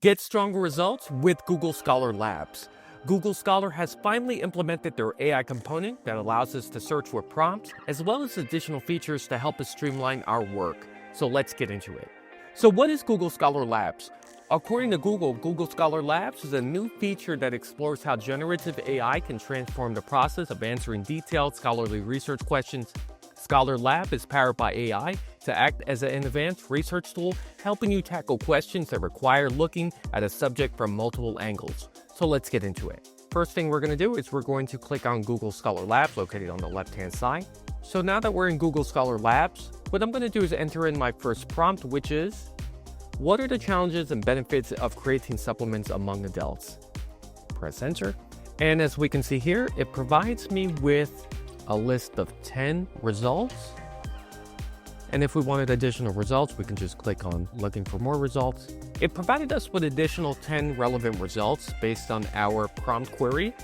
Get stronger results with Google Scholar Labs. Google Scholar has finally implemented their AI component that allows us to search with prompts, as well as additional features to help us streamline our work. So let's get into it. So what is Google Scholar Labs? According to Google, Google Scholar Labs is a new feature that explores how generative AI can transform the process of answering detailed scholarly research questions. Scholar Lab is powered by AI to act as an advanced research tool, helping you tackle questions that require looking at a subject from multiple angles. So let's get into it. First thing we're going to do is we're going to click on Google Scholar Labs located on the left-hand side. So now that we're in Google Scholar Labs, what I'm going to do is enter in my first prompt, which is, what are the challenges and benefits of creating supplements among adults? Press enter. And as we can see here, it provides me with a list of 10 results. And if we wanted additional results, we can just click on looking for more results. It provided us with additional 10 relevant results based on our prompt query.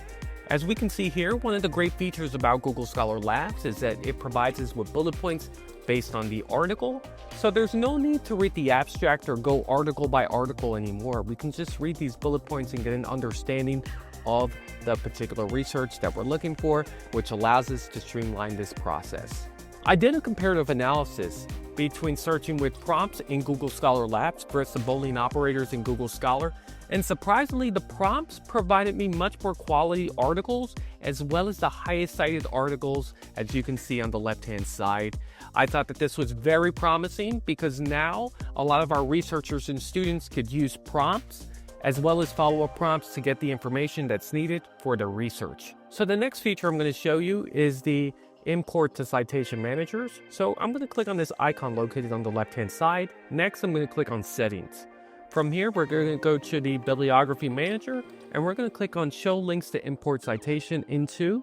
As we can see here, one of the great features about Google Scholar Labs is that it provides us with bullet points based on the article. So there's no need to read the abstract or go article by article anymore. We can just read these bullet points and get an understanding of the particular research that we're looking for, which allows us to streamline this process. I did a comparative analysis between searching with prompts in Google Scholar Labs versus Boolean operators in Google Scholar, and surprisingly, the prompts provided me much more quality articles as well as the highest cited articles, as you can see on the left-hand side. I thought that this was very promising because now a lot of our researchers and students could use prompts as well as follow-up prompts to get the information that's needed for their research. So the next feature I'm going to show you is the import to citation managers. So I'm going to click on this icon located on the left-hand side. Next, I'm going to click on settings. From here, we're going to go to the bibliography manager, and we're going to click on show links to import citation into,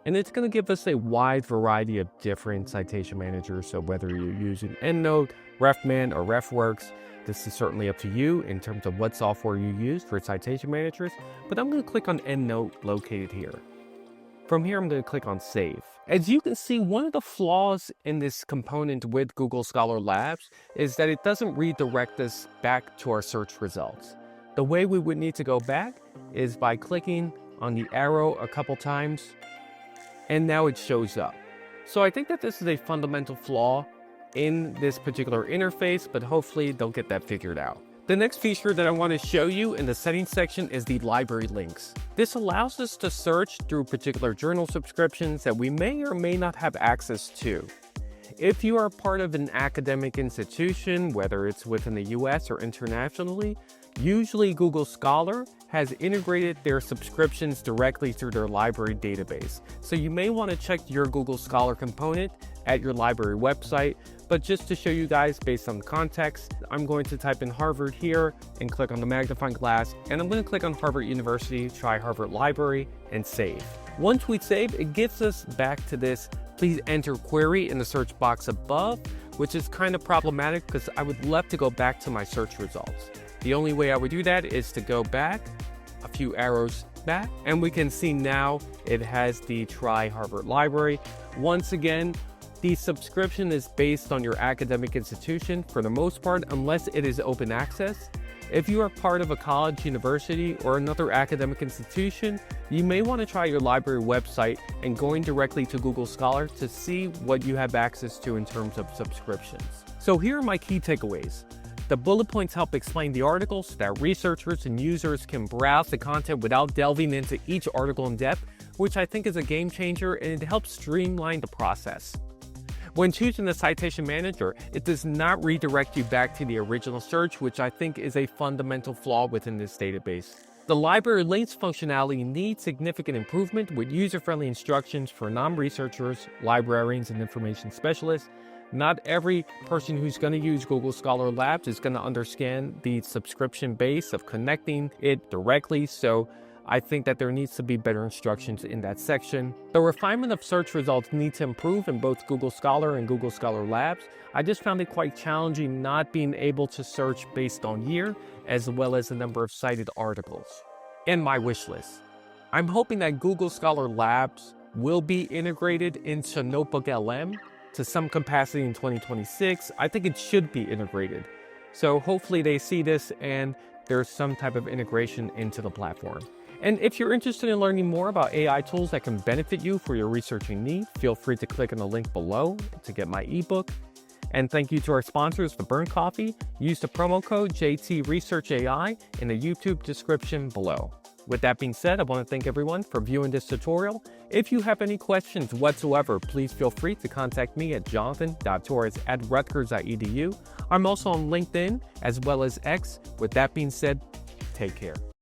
and it's going to give us a wide variety of different citation managers. So whether you're using EndNote, RefMan, or RefWorks, this is certainly up to you in terms of what software you use for citation managers, but I'm going to click on EndNote located here. From here, I'm going to click on Save. As you can see, one of the flaws in this component with Google Scholar Labs is that it doesn't redirect us back to our search results. The way we would need to go back is by clicking on the arrow a couple times, and now it shows up. So I think that this is a fundamental flaw in this particular interface, but hopefully they'll get that figured out. The next feature that I want to show you in the settings section is the library links. This allows us to search through particular journal subscriptions that we may or may not have access to. If you are part of an academic institution, whether it's within the US or internationally, usually Google Scholar has integrated their subscriptions directly through their library database. So you may want to check your Google Scholar component at your library website. But just to show you guys based on the context, I'm going to type in Harvard here and click on the magnifying glass, and I'm going to click on Harvard University, try Harvard Library, and save. Once we save, it gets us back to this please enter query in the search box above, which is kind of problematic because I would love to go back to my search results. The only way I would do that is to go back a few arrows back, and we can see now it has the try Harvard Library. Once again, the subscription is based on your academic institution for the most part, unless it is open access. If you are part of a college, university, or another academic institution, you may want to try your library website and going directly to Google Scholar to see what you have access to in terms of subscriptions. So here are my key takeaways. The bullet points help explain the articles so that researchers and users can browse the content without delving into each article in depth, which I think is a game changer, and it helps streamline the process. When choosing the citation manager, it does not redirect you back to the original search, which I think is a fundamental flaw within this database. The library links functionality needs significant improvement with user-friendly instructions for non-researchers, librarians, and information specialists. Not every person who's going to use Google Scholar Labs is going to understand the subscription base of connecting it directly, so I think that there needs to be better instructions in that section. The refinement of search results needs to improve in both Google Scholar and Google Scholar Labs. I just found it quite challenging not being able to search based on year, as well as the number of cited articles. And my wish list. I'm hoping that Google Scholar Labs will be integrated into Notebook LM to some capacity in 2026. I think it should be integrated. So hopefully they see this and there's some type of integration into the platform. And if you're interested in learning more about AI tools that can benefit you for your researching needs, feel free to click on the link below to get my ebook. And thank you to our sponsors, The Burnt Coffee. Use the promo code JTResearchAI in the YouTube description below. With that being said, I want to thank everyone for viewing this tutorial. If you have any questions whatsoever, please feel free to contact me at jonathan.torres@rutgers.edu. I'm also on LinkedIn as well as X. With that being said, take care.